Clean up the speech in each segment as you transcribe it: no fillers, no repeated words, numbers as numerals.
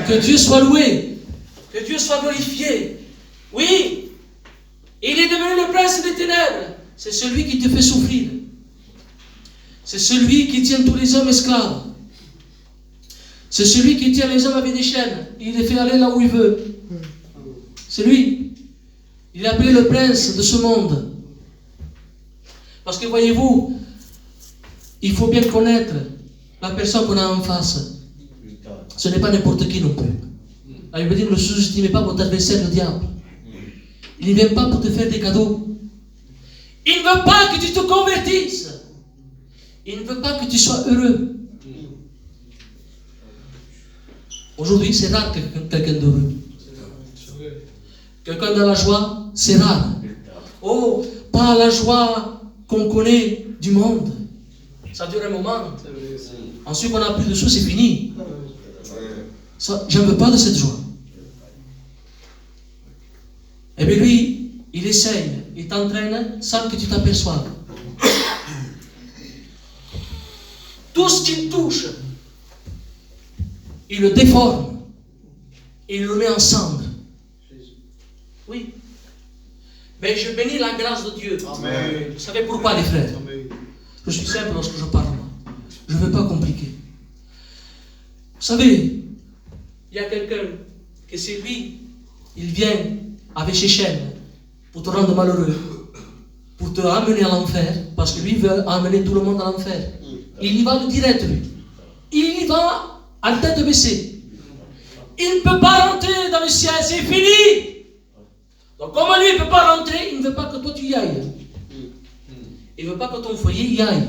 Que Dieu soit loué. Que Dieu soit glorifié. Oui, il est devenu le prince des ténèbres. C'est celui qui te fait souffrir. C'est celui qui tient tous les hommes esclaves. C'est celui qui tient les hommes avec des chaînes. Il les fait aller là où il veut. C'est lui. Il est appelé le prince de ce monde. Parce que voyez-vous, il faut bien connaître la personne qu'on a en face. Ce n'est pas n'importe qui non plus. La Bible dit, ne sous-estimez pas votre adversaire, le diable. Il ne vient pas pour te faire des cadeaux. Il ne veut pas que tu te convertisses. Il ne veut pas que tu sois heureux. Aujourd'hui, c'est rare quelqu'un d'heureux. Quelqu'un dans la joie, c'est rare. Oh, pas la joie qu'on connaît du monde. Ça dure un moment. Ensuite, qu'on n'a plus de sous, c'est fini. Je ne veux pas de cette joie. Et bien lui, il essaye, il t'entraîne sans que tu t'aperçoives. Tout ce qu'il touche, il le déforme. Il le met en cendre. Oui. Mais je bénis la grâce de Dieu. Amen. Vous savez pourquoi, les frères? Amen. Je suis simple lorsque je parle. Je ne veux pas compliquer. Vous savez, il y a quelqu'un que c'est lui, il vient avec ses chaînes pour te rendre malheureux, pour te ramener à l'enfer, parce que lui veut amener tout le monde à l'enfer. Il y va direct, lui. Il y va à tête baissée. Il ne peut pas rentrer dans le ciel, c'est fini. Donc comme lui ne peut pas rentrer, il ne veut pas que toi tu y ailles. Il ne veut pas que ton foyer y aille.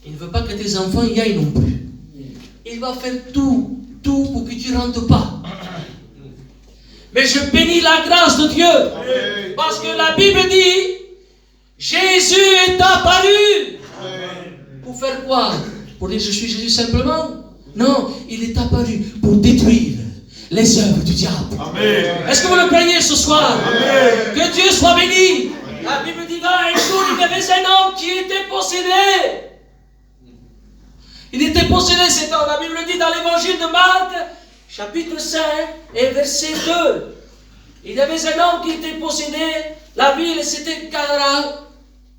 Il ne veut pas que tes enfants y aillent non plus. Il va faire tout pour que tu ne rentres pas. Mais je bénis la grâce de Dieu. Parce que la Bible dit, Jésus est apparu. Pour faire quoi? Pour dire je suis Jésus simplement? Non, il est apparu pour détruire les œuvres du diable. Amen. Est-ce que vous le croyez ce soir? Amen. Que Dieu soit béni. Amen. La Bible dit là, un jour il y avait un homme qui était possédé. Il était possédé cet homme. La Bible dit dans l'évangile de Marc, chapitre 5 et verset 2. Il y avait un homme qui était possédé. La ville c'était Gadara.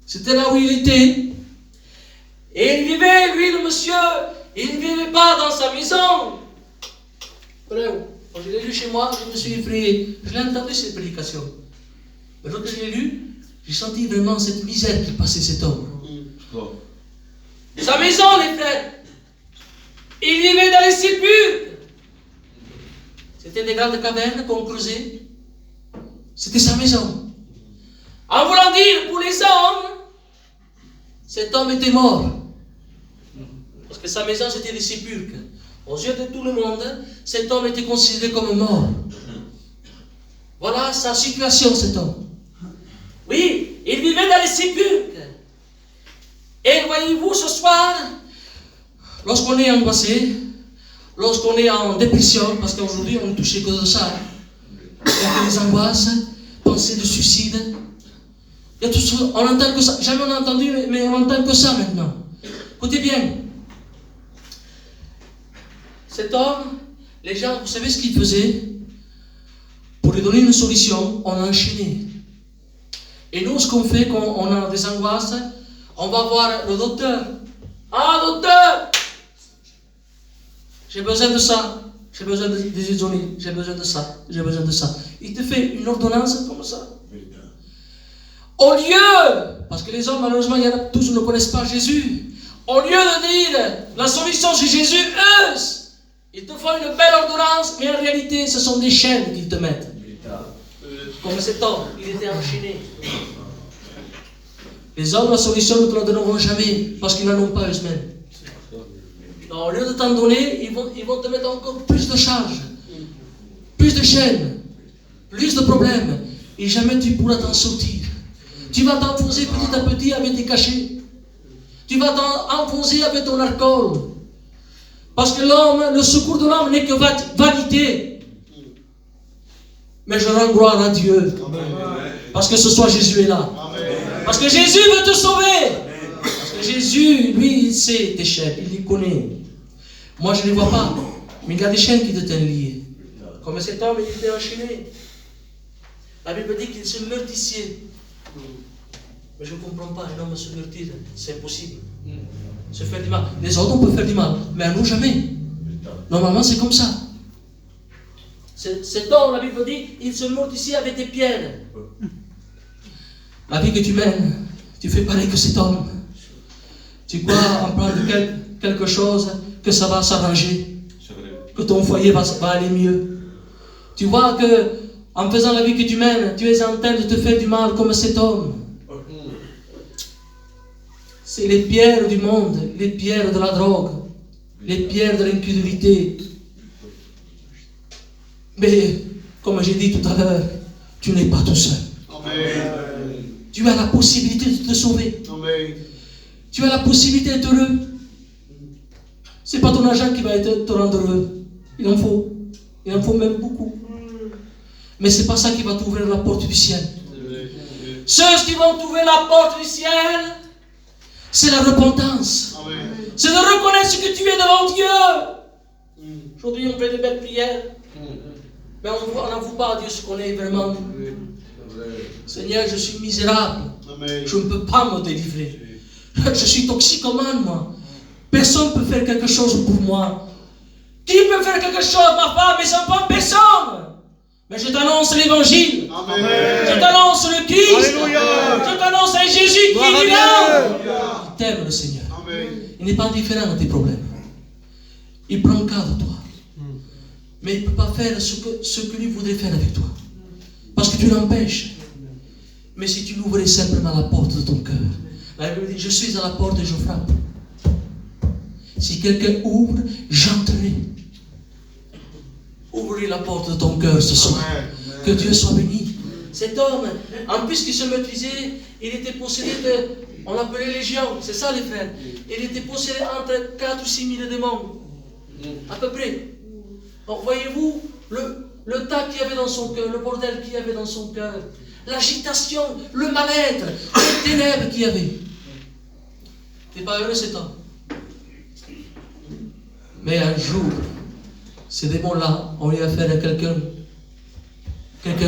C'était là où il était. Et il vivait, lui le monsieur, il ne vivait pas dans sa maison. Quand je l'ai lu chez moi, je me suis effrayé. Je l'ai entendu cette prédication. Mais lorsque je l'ai lu, j'ai senti vraiment cette misère qui passait cet homme. Sa maison, les frères. Il vivait dans les sépulcres. C'était des grandes cavernes qu'on creusait. C'était sa maison. En voulant dire, pour les hommes, cet homme était mort. Parce que sa maison, c'était des sépulcres. Aux yeux de tout le monde, cet homme était considéré comme mort. Voilà sa situation, cet homme. Oui, il vivait dans les sépulcres. Et voyez-vous, ce soir, lorsqu'on est angoissé, lorsqu'on est en dépression, parce qu'aujourd'hui, on ne touche que de ça. Il y a des angoisses, pensées de suicide. Il y a tout ça. On entend que ça. Jamais on a entendu, mais on entend que ça maintenant. Écoutez bien. Cet homme, les gens, vous savez ce qu'il faisait? Pour lui donner une solution, on a enchaîné. Et nous, ce qu'on fait quand on a des angoisses, on va voir le docteur. Ah, docteur! J'ai besoin de ça. J'ai besoin des isolis. J'ai besoin de ça. J'ai besoin de ça. Il te fait une ordonnance comme ça. Au lieu, parce que les hommes, malheureusement, il y en a tous qui ne connaissent pas Jésus. Au lieu de dire la solution c'est Jésus, eux, ils te font une belle ordonnance, mais en réalité, ce sont des chaînes qu'ils te mettent. Comme cet homme, il était enchaîné. Les hommes, la solution, nous ne te la donneront jamais, parce qu'ils n'en ont pas eux-mêmes. Donc, au lieu de t'en donner, ils vont te mettre encore plus de charges, plus de chaînes, plus de problèmes, et jamais tu pourras t'en sortir. Tu vas t'enfoncer petit à petit avec tes cachets. Tu vas t'enfoncer avec ton alcool. Parce que l'homme, le secours de l'homme n'est que vanité. Mais je rends gloire à Dieu. Amen. Parce que ce soir Jésus est là. Amen. Parce que Jésus veut te sauver. Amen. Parce que Jésus, lui, il sait tes chaînes, il les connaît. Moi, je ne les vois pas. Mais il y a des chaînes qui te tiennent lié. Comme cet homme, il était enchaîné. La Bible dit qu'il se meurtrissier. Mais je ne comprends pas, un homme se meurtrir, c'est impossible. Se faire du mal. Les autres, on peut faire du mal, mais à nous, jamais. Normalement, c'est comme ça. Cet homme, la Bible dit, il se meurtrissier avec des pierres. La vie que tu mènes, tu fais pareil que cet homme. Tu crois en prendre quelque chose, que ça va s'arranger, que ton foyer va aller mieux. Tu vois que en faisant la vie que tu mènes, tu es en train de te faire du mal comme cet homme. C'est les pierres du monde, les pierres de la drogue, les pierres de l'incrédulité. Mais, comme j'ai dit tout à l'heure, tu n'es pas tout seul. Amen. Tu as la possibilité de te sauver. Amen. Tu as la possibilité d'être heureux. Ce n'est pas ton argent qui va te rendre heureux. Il en faut. Il en faut même beaucoup. Mais ce n'est pas ça qui va t'ouvrir la porte du ciel. Ceux qui vont t'ouvrir la porte du ciel, c'est la repentance. Amen. C'est de reconnaître ce que tu es devant Dieu. Aujourd'hui, on fait des belles prières. Mais on n'avoue pas à Dieu ce qu'on est vraiment. Seigneur, je suis misérable. Amen. Je ne peux pas me délivrer. Je suis toxicomane, moi. Personne ne peut faire quelque chose pour moi. Qui peut faire quelque chose, ma femme, mes enfants? Personne. Mais je t'annonce l'évangile. Amen. Je t'annonce le Christ. Alléluia. Je t'annonce un Jésus qui est vivant. Il t'aime, le Seigneur. Amen. Il n'est pas indifférent à tes problèmes. Il prend cas de toi. Mais il ne peut pas faire ce que lui voudrait faire avec toi. Parce que tu l'empêches. Mais si tu ouvrais simplement la porte de ton cœur. La Bible dit, je suis à la porte et je frappe. Si quelqu'un ouvre, j'entrerai. Ouvre la porte de ton cœur ce soir. Que Dieu soit béni. Cet homme, en plus qu'il se maîtrisait, il était possédé on l'appelait légion. C'est ça les frères. Il était possédé entre 4 ou 6 000 démons. À peu près. Donc voyez-vous le tas qu'il y avait dans son cœur, le bordel qu'il y avait dans son cœur, l'agitation, le mal-être, les ténèbres qu'il y avait. T'es pas heureux cet homme. Mais un jour, ces démons-là ont eu affaire à quelqu'un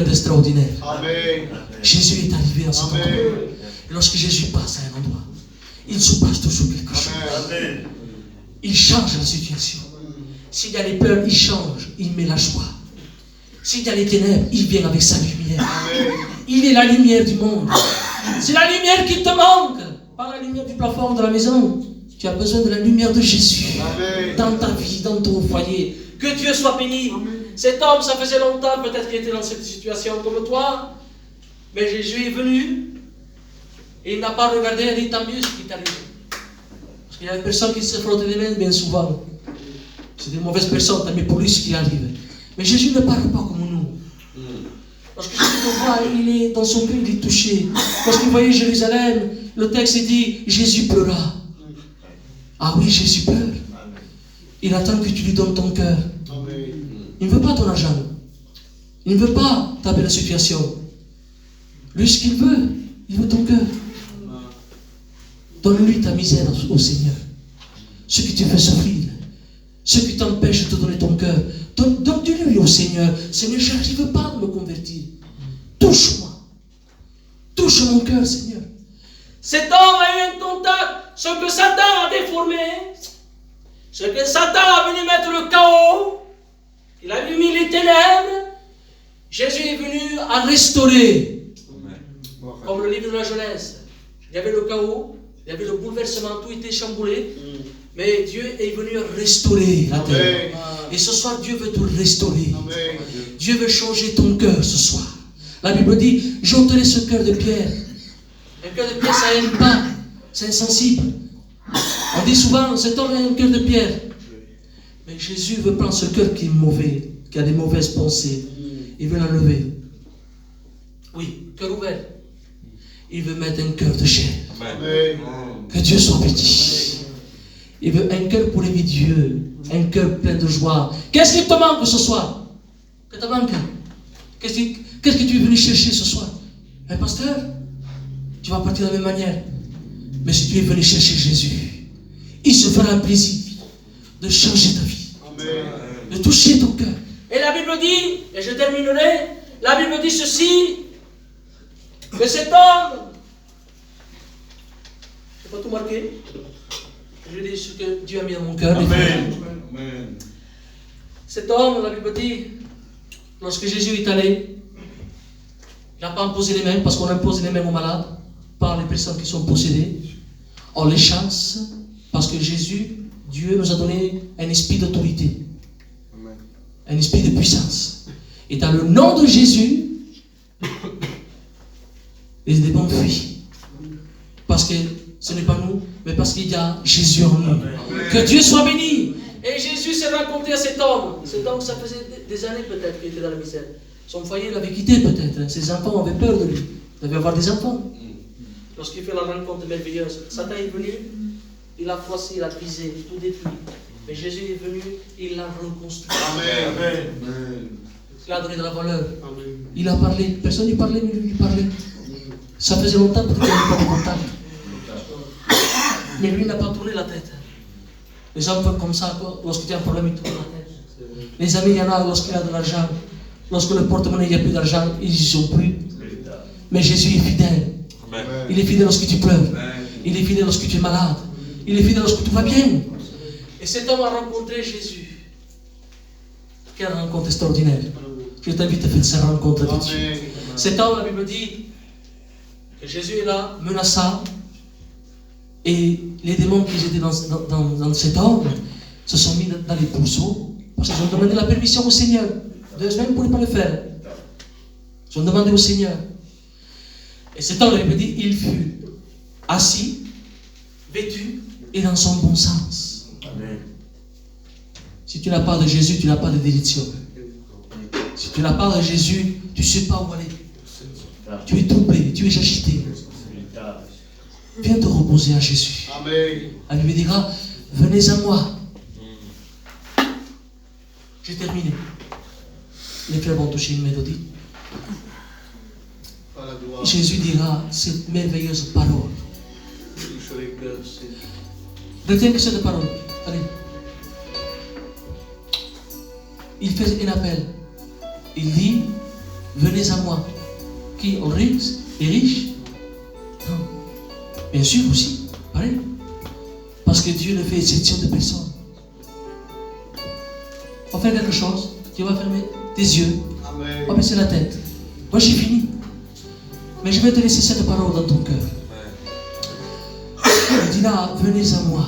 d'extraordinaire. Amen. Jésus est arrivé à cet endroit. Et lorsque Jésus passe à un endroit, il se passe toujours quelque chose. Amen. Il change la situation. S'il y a les peurs, il change, il met la joie. S'il y a les ténèbres, il vient avec sa lumière. Amen. Il est la lumière du monde. C'est la lumière qui te manque, pas la lumière du plafond de la maison. Tu as besoin de la lumière de Jésus. Amen. Dans ta vie, dans ton foyer. Que Dieu soit béni. Amen. Cet homme, ça faisait longtemps peut-être qu'il était dans cette situation comme toi. Mais Jésus est venu et il n'a pas regardé et dit tant mieux ce qui t'arrive. Parce qu'il y a des personnes qui se frottent les mains bien souvent. C'est des mauvaises personnes, tant mieux pour lui ce qui arrive. Mais Jésus ne parle pas comme nous. Parce que Jésus le voit, il est dans son cœur, il est touché. Parce qu'il voyait Jérusalem, le texte dit Jésus pleura. Ah oui, Jésus pleure. Il attend que tu lui donnes ton cœur. Il ne veut pas ton argent. Il ne veut pas ta belle situation. Lui, ce qu'il veut, il veut ton cœur. Donne-lui ta misère au Seigneur. Ce qui te fait souffrir. Ce qui t'empêche de te donner ton cœur. Donne-lui au Seigneur. Seigneur, je n'arrive pas à me convertir. Touche-moi. Touche mon cœur, Seigneur. Cet homme a eu un contact. Ce que Satan a déformé. Ce que Satan a venu mettre le chaos. Il a mis les ténèbres. Jésus est venu à restaurer. Comme le livre de la Genèse. Il y avait le chaos. Il y avait le bouleversement. Tout était chamboulé. Mais Dieu est venu restaurer la terre. Et ce soir, Dieu veut te restaurer. Amen. Dieu veut changer ton cœur ce soir. La Bible dit, j'ôterai ce cœur de pierre. Un cœur de pierre, ça n'aime pas. C'est insensible. On dit souvent, cet homme a un cœur de pierre. Mais Jésus veut prendre ce cœur qui est mauvais, qui a des mauvaises pensées. Il veut l'enlever. Oui, cœur ouvert. Il veut mettre un cœur de chair. Amen. Que Dieu soit béni. Il veut un cœur pour aimer Dieu, un cœur plein de joie. Qu'est-ce qui te manque ce soir? Que te manque? Qu'est-ce que tu es venu chercher ce soir? Un pasteur? Tu vas partir de la même manière. Mais si tu es venu chercher Jésus, il se fera un plaisir de changer ta vie. Amen. de toucher ton cœur. Et la Bible dit, et je terminerai, la Bible dit ceci, que cet homme, je n'ai pas tout marqué, je dis ce que Dieu a mis dans mon cœur. Amen. Cet homme, la Bible dit, lorsque Jésus est allé, il n'a pas imposé les mains, parce qu'on impose les mains aux malades, par les personnes qui sont possédées. On les chasse, parce que Jésus, Dieu nous a donné un esprit d'autorité, un esprit de puissance. Et dans le nom de Jésus, les démons fuient. Parce que ce n'est pas nous, mais parce qu'il y a Jésus en nous. Que Dieu soit béni. Et Jésus s'est rencontré à cet homme. Cet homme, ça faisait des années peut-être qu'il était dans la misère. Son foyer l'avait quitté peut-être. Ses enfants avaient peur de lui. Il devait avoir des enfants. Lorsqu'il fait la rencontre merveilleuse, Satan est venu, il a froissé, il a brisé, tout détruit. Mais Jésus est venu, il l'a reconstruit. Amen. Il a donné de la valeur. Il a parlé. Personne n'y parlait, mais lui parlait. Ça faisait longtemps qu'il n'avait pas de contact. Mais lui n'a pas tourné la tête. Les hommes font comme ça, lorsqu'il y a un problème, ils tournent la tête. Les amis, il y en a lorsqu'il y a de l'argent. Lorsque le porte-monnaie, il n'y a plus d'argent, ils n'y sont plus. Mais Jésus est fidèle. Il est fidèle lorsque tu pleures. Il est fidèle lorsque tu es malade. Il est fidèle lorsque tout va bien. Et cet homme a rencontré Jésus. Quelle rencontre extraordinaire. Je t'invite à faire cette rencontre avec Dieu. Cet homme, la Bible dit que Jésus est là, menaçant. Et les démons qui étaient dans cet homme se sont mis dans les pourceaux parce qu'ils ont demandé la permission au Seigneur. Même ne pouvaient pas le faire. Ils ont demandé au Seigneur. Et cet homme, la Bible dit, il fut assis, vêtu et dans son bon sens. Amen. Si tu n'as pas de Jésus, tu n'as pas de direction. Si tu n'as pas de Jésus, tu ne sais pas où aller. Tu es troublé, tu es agité. Viens te reposer à Jésus. Amen. La Bible dira, venez à moi. J'ai terminé. Les frères vont toucher une mélodie. Jésus dira cette merveilleuse parole. Retiens que cette parole. Allez. Il fait un appel. Il dit, venez à moi. Qui est riche? Non. Bien sûr aussi. Pareil. Parce que Dieu ne fait exception de personne. On va faire quelque chose. Tu vas fermer tes yeux. On va baisser la tête. Moi j'ai fini. Mais je vais te laisser cette parole dans ton cœur. Il dit là, venez à moi.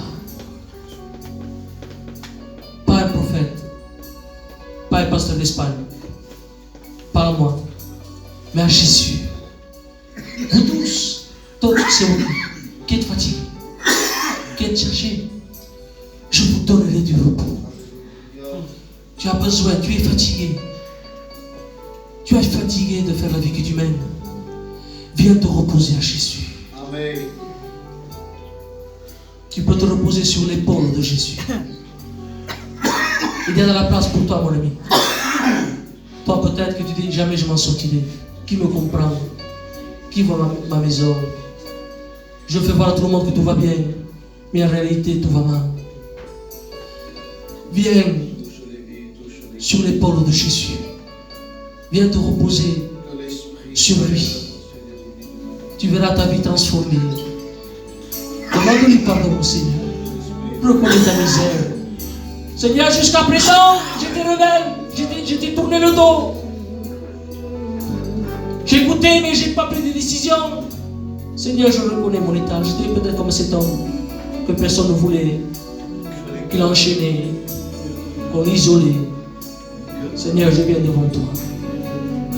Pas un prophète. Pas un pasteur d'Espagne. Pas à moi. Mais à Jésus. Vous tous, c'est vous qui êtes fatigués, qui êtes cherchés. Je vous donnerai du repos. Tu as besoin, tu es fatigué. Tu es fatigué de faire la vie que tu mènes. Viens te reposer à Jésus. Amen. Tu peux te reposer sur l'épaule de Jésus. Il y a de la place pour toi, mon ami. Toi, peut-être que tu dis, jamais je m'en sortirai. Qui me comprend? Qui voit ma maison? Je fais voir à tout le monde que tout va bien. Mais en réalité, tout va mal. Viens sur l'épaule de Jésus. Viens te reposer sur lui. Tu verras ta vie transformée. Demande-lui pardon au Seigneur. Reconnais ta misère. Seigneur, jusqu'à présent, j'étais rebelle. Je t'ai tourné le dos. J'ai écouté, mais je n'ai pas pris de décision. Seigneur, je reconnais mon état. J'étais peut-être comme cet homme que personne ne voulait, qu'il a enchaîné, qu'on l'isolait. Seigneur, je viens devant toi.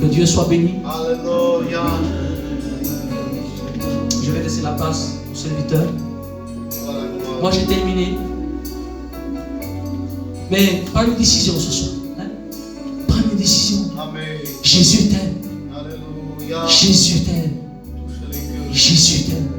Que Dieu soit béni. Alléluia. Je vais laisser la place au serviteur. Moi, j'ai terminé. Mais prends une décision ce soir. Hein? Prends une décision. Amen. Jésus t'aime. Alléluia. Jésus t'aime. Touche les cœurs. Jésus t'aime.